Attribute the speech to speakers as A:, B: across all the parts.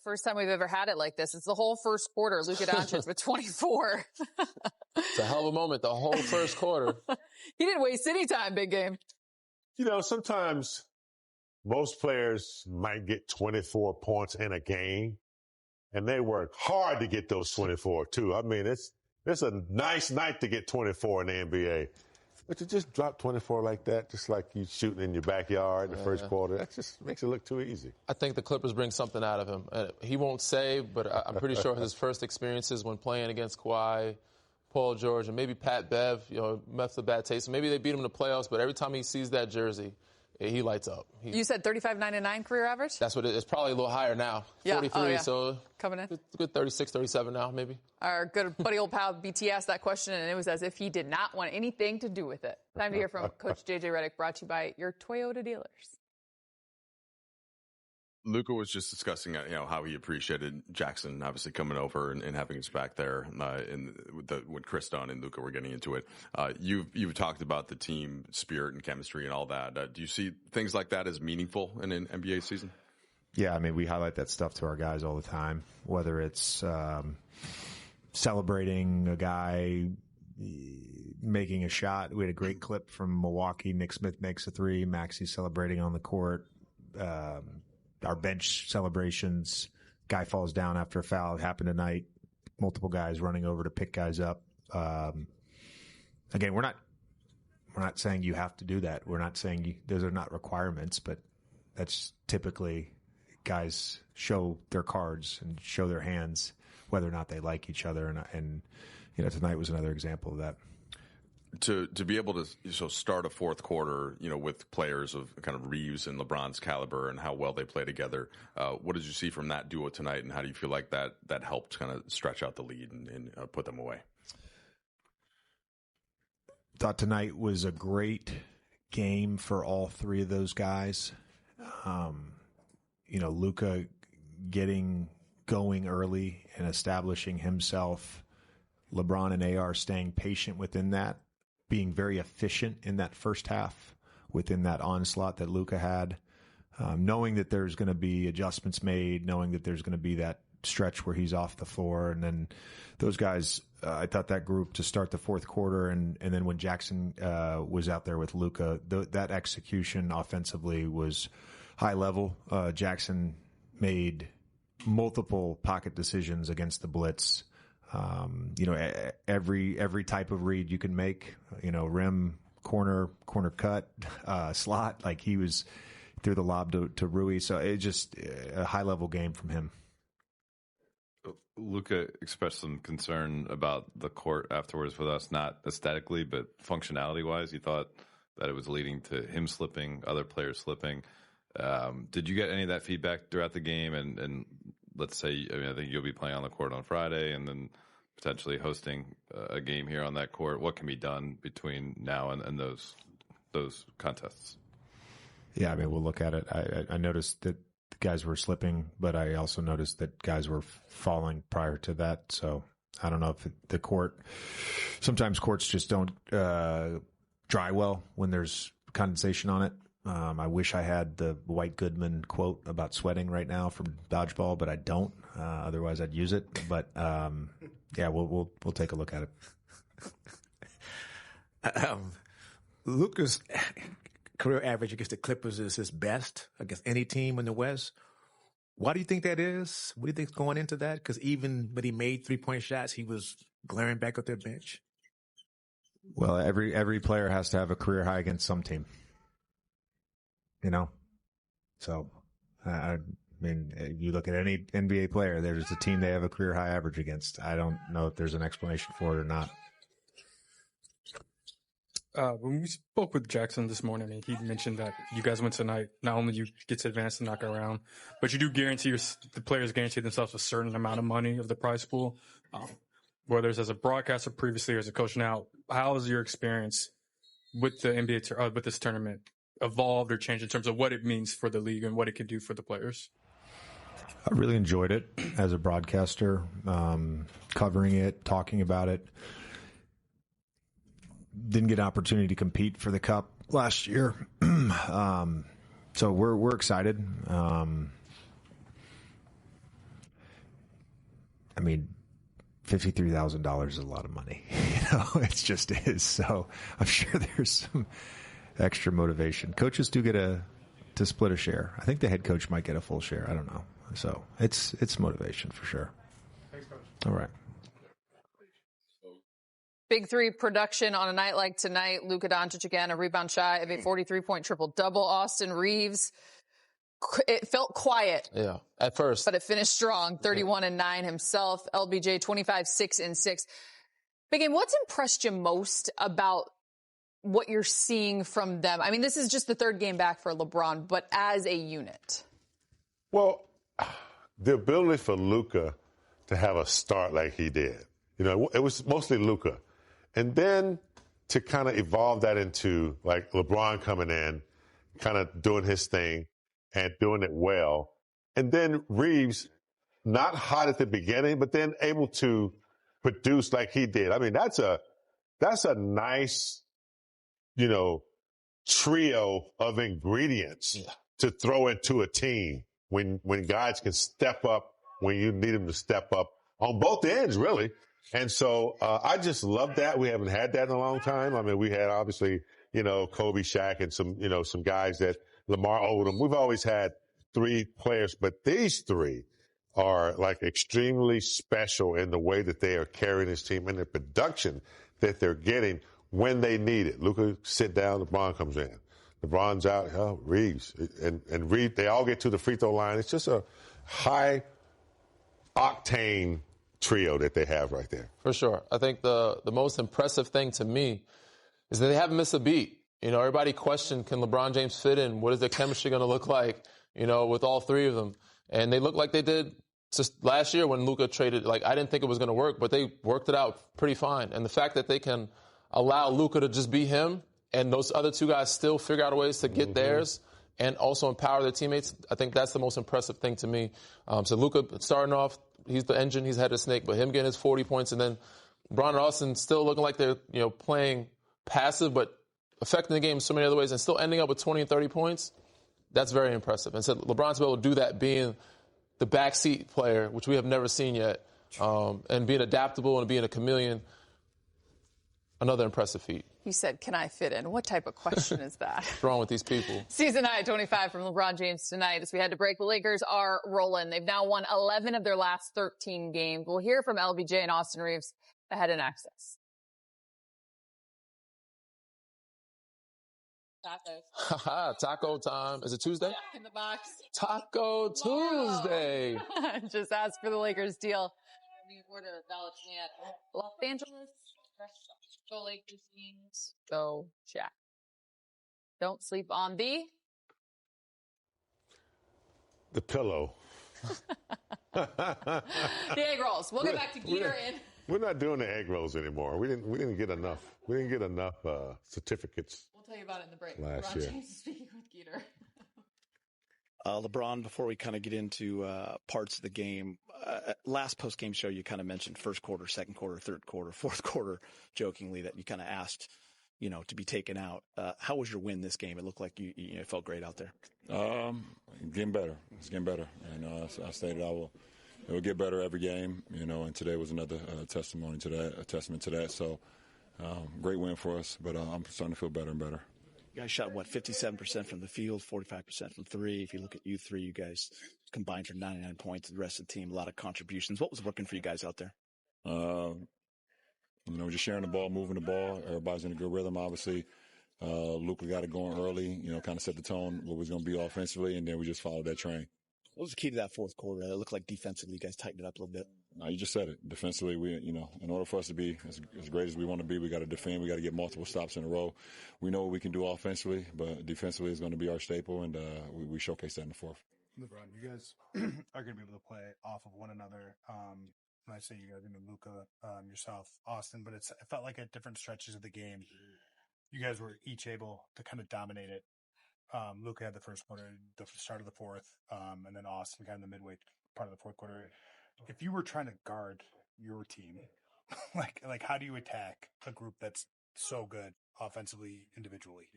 A: first time we've ever had it like this. It's the whole first quarter. Luka Doncic with 24.
B: It's a hell of a moment, the whole first quarter.
A: He didn't waste any time, big game.
C: You know, sometimes most players might get 24 points in a game, and they work hard to get those 24, too. I mean, it's a nice night to get 24 in the NBA. But to just drop 24 like that, just like you shooting in your backyard in the first quarter, that just makes it look too easy.
B: I think the Clippers bring something out of him. He won't say, but I'm pretty sure his first experiences when playing against Kawhi, Paul George, and maybe Pat Bev, left a bad taste. Maybe they beat him in the playoffs, but every time he sees that jersey, he lights up.
A: You said 35-9-9 career average?
B: That's what it is. It's probably a little higher now.
A: Yeah.
B: 43, so
A: coming in.
B: Good 36, 37 now, maybe.
A: Our good buddy old pal BT asked that question, and it was as if he did not want anything to do with it. Time to hear from Coach JJ Redick, brought to you by your Toyota dealers.
D: Luka was just discussing, how he appreciated Jackson obviously coming over and having his back there when Kris Dunn and Luka were getting into it. You've talked about the team spirit and chemistry and all that. Do you see things like that as meaningful in an NBA season?
E: Yeah, I mean, we highlight that stuff to our guys all the time, whether it's celebrating a guy making a shot. We had a great clip from Milwaukee. Nick Smith makes a three. Maxey celebrating on the court. Our bench celebrations, guy falls down after a foul. It happened tonight. Multiple guys running over to pick guys up. Again, we're not saying you have to do that. We're not saying those are not requirements, but that's typically guys show their cards and show their hands whether or not they like each other. And tonight was another example of that.
D: To be able to start a fourth quarter, with players of kind of Reaves and LeBron's caliber and how well they play together, what did you see from that duo tonight, and how do you feel like that helped kind of stretch out the lead and put them away?
E: Thought tonight was a great game for all three of those guys. Luka getting going early and establishing himself. LeBron and AR staying patient within that, being very efficient in that first half within that onslaught that Luka had, knowing that there's going to be adjustments made, knowing that there's going to be that stretch where he's off the floor. And then those guys, I thought that group to start the fourth quarter and then when Jackson was out there with Luka, that execution offensively was high level. Jackson made multiple pocket decisions against the blitz. Every type of read you can make, rim, corner cut, slot, like he was threw the lob to Rui. So it's just a high level game from him.
F: Luka expressed some concern about the court afterwards with us, not aesthetically, but functionality wise. He thought that it was leading to him slipping, other players slipping. Did you get any of that feedback throughout the game? And let's say, I think you'll be playing on the court on Friday and then potentially hosting a game here on that court. What can be done between now and those contests?
E: Yeah, I mean, we'll look at it. I noticed that the guys were slipping, but I also noticed that guys were falling prior to that. So I don't know if the court, sometimes courts just don't dry well when there's condensation on it. I wish I had the White Goodman quote about sweating right now from dodgeball, but I don't. Otherwise, I'd use it. But yeah, we'll take a look at
G: it. Luka's career average against the Clippers is his best against any team in the West. Why do you think that is? What do you think's going into that? Because even when he made 3-point shots, he was glaring back at their bench.
E: Well, every player has to have a career high against some team. So, I mean, you look at any NBA player, there's a team they have a career high average against. I don't know if there's an explanation for it or not.
H: When we spoke with Jackson this morning, he mentioned that you guys went tonight. Not only you get to advance the knockout round, but you do guarantee the players guarantee themselves a certain amount of money of the prize pool. Whether it's as a broadcaster previously or as a coach now, how has your experience with the NBA with this tournament evolved or changed in terms of what it means for the league and what it can do for the players?
E: I really enjoyed it as a broadcaster, covering it, talking about it. Didn't get an opportunity to compete for the cup last year. So we're excited. mean, $53,000 is a lot of money. It just is. So I'm sure there's some extra motivation. Coaches do get to split a share. I think the head coach might get a full share. I don't know. So it's motivation for sure.
H: Thanks, Coach.
E: All right.
A: Big three production on a night like tonight. Luka Doncic again, a rebound shy of a 43-point triple-double. Austin Reaves, it felt quiet.
B: Yeah, at first.
A: But it finished strong, 31-9 himself. LBJ, 25, 6 and 6. Big Game, what's impressed you most about what you're seeing from them? I mean, this is just the third game back for LeBron, but as a unit.
C: Well, the ability for Luka to have a start like he did. It was mostly Luka. And then to kind of evolve that into, like, LeBron coming in, kind of doing his thing and doing it well. And then Reaves, not hot at the beginning, but then able to produce like he did. I mean, that's a nice, trio of ingredients to throw into a team when guys can step up when you need them to step up on both ends, really. And so I just love that. We haven't had that in a long time. I mean, we had obviously, Kobe, Shaq, and some guys that Lamar Odom. We've always had three players, but these three are like extremely special in the way that they are carrying this team and the production that they're getting when they need it. Luka sit down, LeBron comes in. LeBron's out, Reaves. And Reaves, they all get to the free throw line. It's just a high octane trio that they have right there.
B: For sure. I think the most impressive thing to me is that they haven't missed a beat. Everybody questioned, can LeBron James fit in? What is their chemistry going to look like, with all three of them? And they look like they did just last year when Luka traded. Like, I didn't think it was going to work, but they worked it out pretty fine. And the fact that they can allow Luka to just be him and those other two guys still figure out ways to get theirs and also empower their teammates, I think that's the most impressive thing to me. So Luka starting off, he's the engine, he's head of snake, but him getting his 40 points and then LeBron and Austin still looking like they're, playing passive but affecting the game in so many other ways and still ending up with 20 and 30 points, that's very impressive. And so LeBron to be able to do that being the backseat player, which we have never seen yet, and being adaptable and being a chameleon, another impressive feat.
A: You said, can I fit in? What type of question is that?
B: What's wrong with these people?
A: Season high 25 from LeBron James tonight. As we had to break, the Lakers are rolling. They've now won 11 of their last 13 games. We'll hear from LBJ and Austin Reaves ahead in Access.
B: Tacos. Taco time. Is it Tuesday?
A: Jack in the box.
B: Taco Tuesday.
A: Just ask for the Lakers deal. Los Angeles. Go Lakers teams. Go Shaq. Don't sleep on the
C: pillow.
A: The egg rolls. We'll get back to Geeter in.
C: We're not doing the egg rolls anymore. We didn't get enough. We didn't get enough certificates.
A: We'll tell you about it in the break.
C: Last year.
A: James is speaking with Geeter.
I: LeBron, before we kind of get into parts of the game, last post-game show you kind of mentioned first quarter, second quarter, third quarter, fourth quarter, jokingly, that you kind of asked, to be taken out. How was your win this game? It looked like you felt great out there.
J: Getting better. It's getting better. And I stated it will get better every game, and today was another testament to that. So great win for us, but I'm starting to feel better and better.
I: You guys shot, 57% from the field, 45% from three. If you look at you three, you guys combined for 99 points. The rest of the team, a lot of contributions. What was working for you guys out there?
J: Just sharing the ball, moving the ball. Everybody's in a good rhythm, obviously. Luka got it going early, kind of set the tone what was going to be offensively, and then we just followed that train.
I: What was the key to that fourth quarter? It looked like defensively you guys tightened it up a little bit.
J: No, you just said it. Defensively, in order for us to be as great as we want to be, we got to defend. We got to get multiple stops in a row. We know what we can do offensively, but defensively is going to be our staple, and we showcased that in the fourth.
K: LeBron, you guys are going to be able to play off of one another. When I say you guys, Luka, yourself, Austin, but it felt like at different stretches of the game, you guys were each able to kind of dominate it. Luka had the first quarter, the start of the fourth, and then Austin kind of the midway part of the fourth quarter. If you were trying to guard your team, like how do you attack a group that's so good offensively, individually?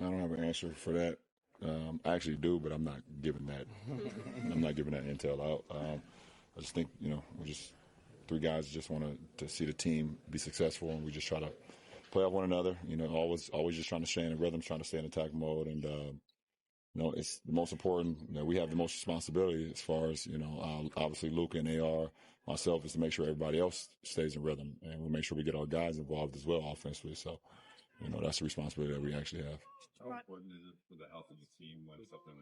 J: I don't have an answer for that. I actually do, but I'm not giving that. I'm not giving that intel out. I just think, we're just three guys just want to see the team be successful, and we just try to play off one another. Always just trying to stay in rhythm, trying to stay in attack mode, and it's the most important. We have the most responsibility as far as obviously Luka and AR, myself, is to make sure everybody else stays in rhythm, and we make sure we get our guys involved as well offensively. So, that's the responsibility that we actually have.
F: How important is it for the health of the team when something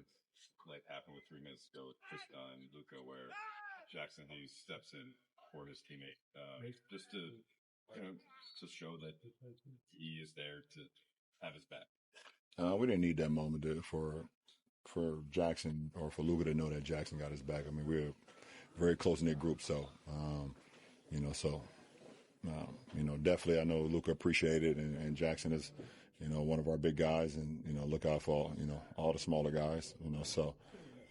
F: like happened with 3 minutes ago with Kris Dunn and Luka, where Jackson Hayes steps in for his teammate, just to show that he is there to have his back?
J: We didn't need that moment for Jackson or for Luka to know that Jackson got his back. I mean, we're a very close-knit group, so definitely I know Luka appreciated it, and Jackson is, one of our big guys, and, look out for, all the smaller guys, so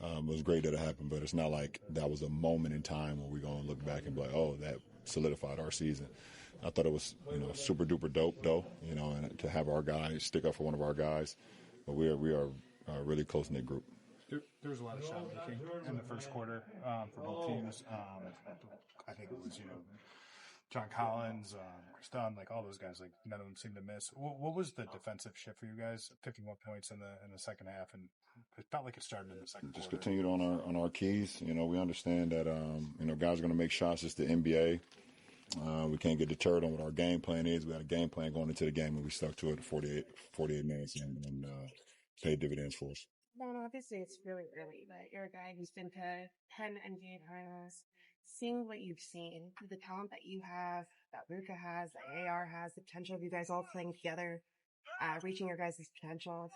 J: it was great that it happened, but it's not like that was a moment in time where we're going to look back and be like, oh, that solidified our season. I thought it was, super duper dope though, and to have our guys stick up for one of our guys, but we are a really close-knit group.
K: There was a lot of shot making in the first quarter for both teams. I think it was, John Collins, Kris Dunn, all those guys, none of them seemed to miss. What was the defensive shift for you guys, picking up points in the second half? And it felt like it started in the second quarter.
J: Just continued on our keys. We understand that, guys are going to make shots. It's the NBA. We can't get deterred on what our game plan is. We had a game plan going into the game, and we stuck to it 48 minutes and paid dividends for us.
L: Well, obviously it's really early, but you're a guy who's been to 10 NBA finals. Seeing what you've seen, the talent that you have, that Luka has, that AR has, the potential of you guys all playing together, reaching your guys' potential.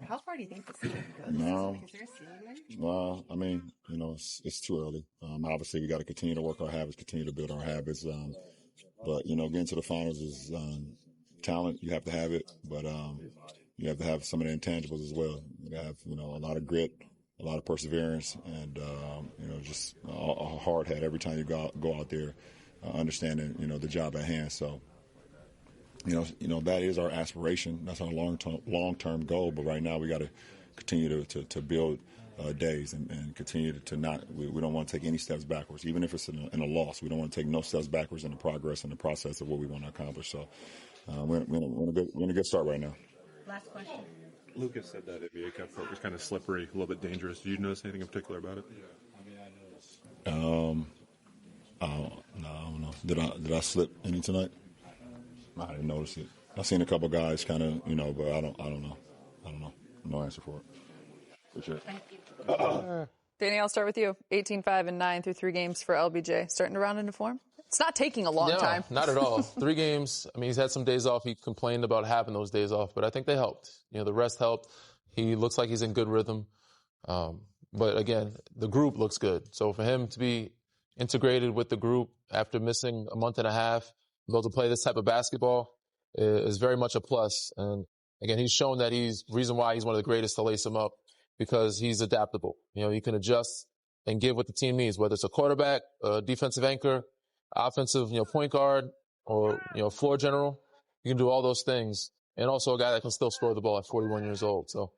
L: How far do you think this season goes?
J: No.
L: Is there a ceiling there?
J: Well, I mean, it's too early. Obviously, we got to continue to work our habits, continue to build our habits. But, getting to the finals is talent. You have to have it, but you have to have some of the intangibles as well. You have, a lot of grit, a lot of perseverance, and, just a hard hat every time you go out there, understanding, the job at hand. So, that is our aspiration. That's our long-term goal. But right now we got to continue to build days and continue to not. We don't want to take any steps backwards, even if it's in a loss. We don't want to take no steps backwards in the progress and the process of what we want to accomplish. So we're in a good start right now.
L: Last question.
M: Lucas said that NBA Cup court was kind of slippery, a little bit dangerous. Did you notice anything in particular about it?
J: I don't know. Did I slip any tonight? I didn't notice it. I've seen a couple guys kind of, but I don't know. No answer for it. For sure.
L: Thank you.
A: Danny, I'll start with you. 18-5-9 through 3 games for LBJ. Starting to round into form? It's not taking a long time.
B: Not at all. 3 games. I mean, he's had some days off. He complained about having those days off, but I think they helped. The rest helped. He looks like he's in good rhythm. But again, the group looks good. So for him to be integrated with the group after missing a month and a half, be able to play this type of basketball is very much a plus. And again, he's shown that reason why he's one of the greatest to lace him up, because he's adaptable. He can adjust and give what the team needs, whether it's a quarterback, a defensive anchor, offensive, point guard, or, floor general. You can do all those things. And also a guy that can still score the ball at 41 years old. So,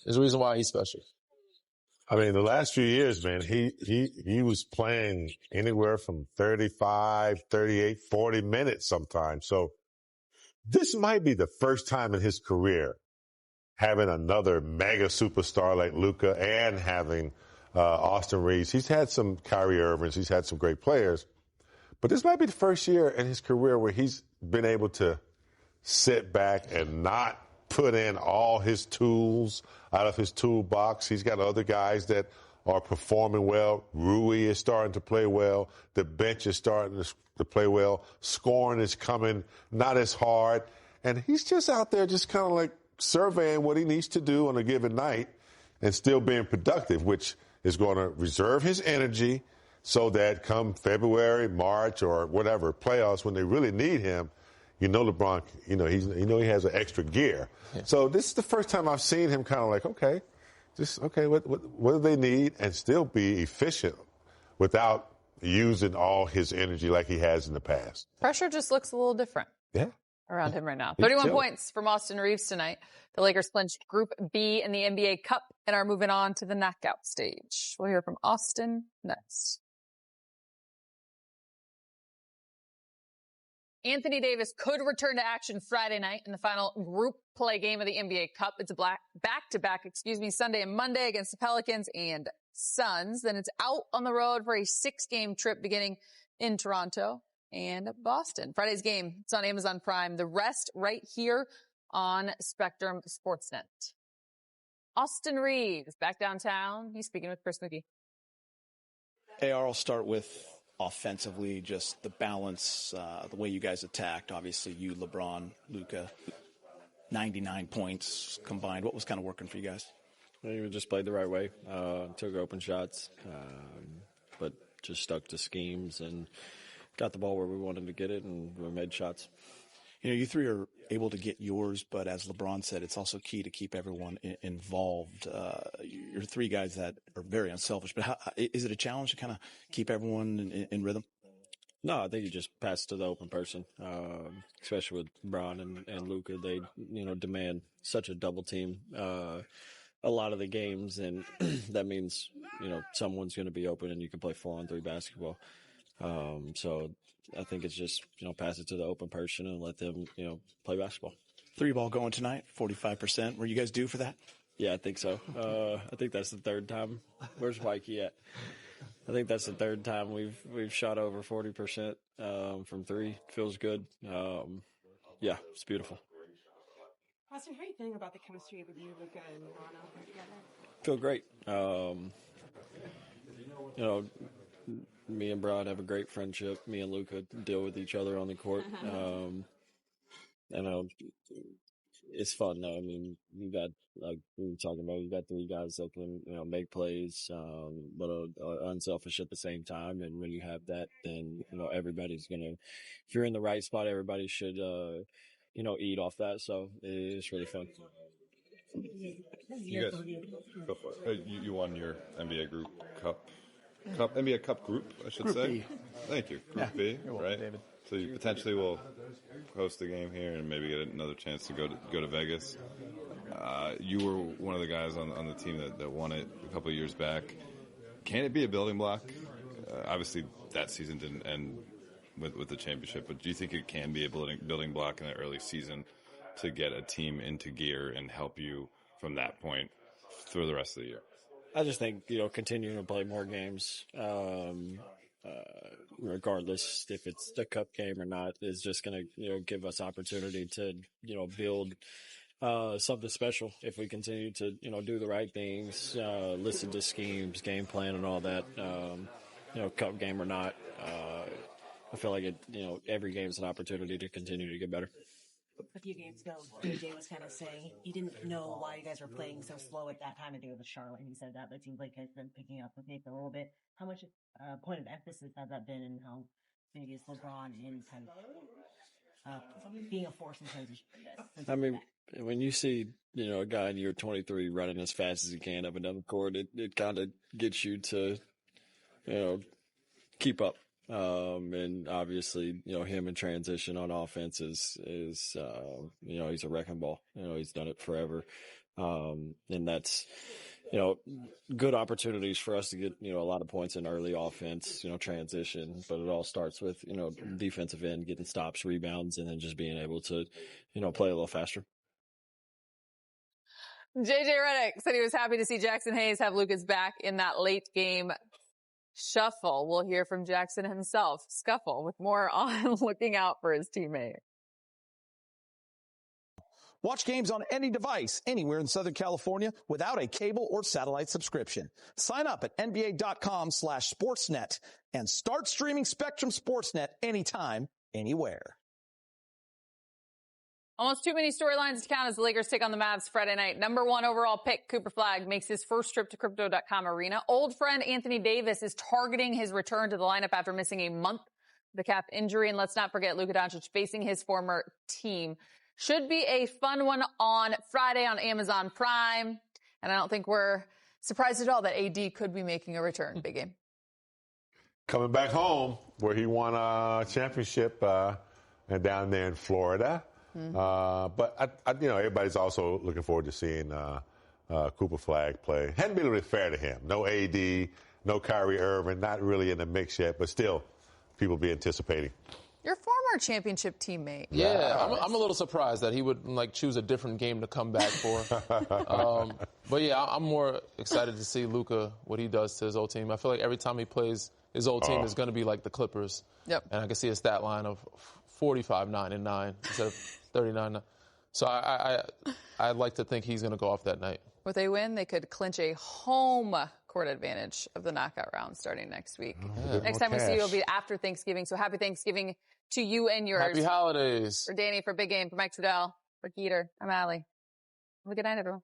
B: there's a reason why he's special.
C: I mean, the last few years, man, he was playing anywhere from 35, 38, 40 minutes sometimes. So this might be the first time in his career having another mega superstar like Luka and having Austin Reaves. He's had some Kyrie Irvings. He's had some great players. But this might be the first year in his career where he's been able to sit back and not put in all his tools out of his toolbox. He's got other guys that are performing well. Rui is starting to play well. The bench is starting to play well. Scoring is coming not as hard. And he's just out there just kind of surveying what he needs to do on a given night and still being productive, which is going to reserve his energy so that come February, March, or whatever, playoffs, when they really need him, LeBron, he has an extra gear. Yeah. So this is the first time I've seen him kind of what do they need, and still be efficient without using all his energy like he has in the past.
A: Pressure just looks a little different.
C: Yeah.
A: around him right now. 31 points from Austin Reaves tonight. The Lakers clinched Group B in the NBA Cup and are moving on to the knockout stage. We'll hear from Austin next. Anthony Davis could return to action Friday night in the final group play game of the NBA Cup. It's a back-to-back, Sunday and Monday against the Pelicans and Suns. Then it's out on the road for a 6-game trip beginning in Toronto and Boston. Friday's game, it's on Amazon Prime. The rest right here on Spectrum Sportsnet. Austin Reaves back downtown. He's speaking with Chris McGee.
I: AR, I'll start with offensively, just the balance, the way you guys attacked. Obviously, you, LeBron, Luka, 99 points combined. What was kind of working for you guys?
N: We just played the right way, took open shots, but just stuck to schemes and got the ball where we wanted to get it, and we made shots.
I: You know, you three are able to get yours, but as LeBron said, it's also key to keep everyone involved. You're three guys that are very unselfish, but is it a challenge to kind of keep everyone in rhythm?
N: No, I think you just pass to the open person, especially with Bron and Luka. They, demand such a double team a lot of the games, and that means, someone's going to be open and you can play 4-on-3 basketball. So I think it's just, pass it to the open person and let them, play basketball.
I: 3-ball going tonight, 45%. Were you guys due for that?
N: Yeah, I think so. I think that's the third time. Where's Mikey at? I think that's the third time we've shot over 40% from 3. Feels good. Yeah, it's beautiful.
L: Austin, how are you feeling about the chemistry with you, Luka, and Toronto together?
N: Feel great. Me and Brad have a great friendship. Me and Luka deal with each other on the court. It's fun though. I mean, you got, like we were talking about, you got 3 guys that can, make plays, but are unselfish at the same time. And when you have that, then, everybody's going to, if you're in the right spot, everybody should, eat off that. So it's really fun.
F: You guys, go for it. You won your NBA Group Cup, NBA Cup group, I should say.
I: B.
F: Thank you. Group B, right? David. So you potentially will host the game here and maybe get another chance to go to Vegas. You were one of the guys on the team that won it a couple of years back. Can it be a building block? Obviously, that season didn't end with the championship, but do you think it can be a building block in the early season to get a team into gear and help you from that point through the rest of the year?
N: I just think, continuing to play more games, regardless if it's the cup game or not, is just going to, give us opportunity to, build something special if we continue to, do the right things, listen to schemes, game plan and all that, cup game or not. I feel like every game is an opportunity to continue to get better.
O: A few games ago, DJ was kind of saying he didn't know why you guys were playing so slow at that time to do with Charlotte. He said that, but it seems like it's been picking up with Nathan a little bit. How much point of emphasis has that been, and how big is LeBron in kind of being a force in transition?
N: I mean, when you see a guy in year 23 running as fast as he can up and down the court, it kind of gets you to keep up. And obviously, him in transition on offense is he's a wrecking ball. He's done it forever. And that's, good opportunities for us to get, a lot of points in early offense, transition, but it all starts with, defensive end, getting stops, rebounds, and then just being able to, play a little faster.
A: JJ Redick said he was happy to see Jackson Hayes have Lucas back in that late game shuffle. We'll hear from Jackson himself. Scuffle with more on looking out for his teammate.
P: Watch games on any device, anywhere in Southern California without a cable or satellite subscription. Sign up at nba.com/sportsnet and start streaming Spectrum Sportsnet anytime, anywhere.
A: Almost too many storylines to count as the Lakers take on the Mavs Friday night. Number 1 overall pick, Cooper Flagg, makes his first trip to Crypto.com Arena. Old friend Anthony Davis is targeting his return to the lineup after missing a month with a calf injury. And let's not forget Luka Doncic facing his former team. Should be a fun one on Friday on Amazon Prime. And I don't think we're surprised at all that AD could be making a return. Big game.
C: Coming back home where he won a championship and down there in Florida. But everybody's also looking forward to seeing Cooper Flag play. Hadn't been really fair to him. No AD, no Kyrie Irving, not really in the mix yet, but still, people be anticipating.
A: Your former championship teammate.
B: Yeah, I'm a little surprised that he would choose a different game to come back for. But yeah, I'm more excited to see Luka, what he does to his old team. I feel like every time he plays, his old team is going to be like the Clippers.
A: Yep.
B: And I can see a stat line of 45-9-9 instead of 39. So I'd like to think he's going to go off that night.
A: If they win, they could clinch a home court advantage of the knockout round starting next week. Next time we see you will be after Thanksgiving. So happy Thanksgiving to you and yours.
B: Happy holidays.
A: For Danny, for Big Game, for Mike Trudell, for Geeter, I'm Allie. Have a good night, everyone.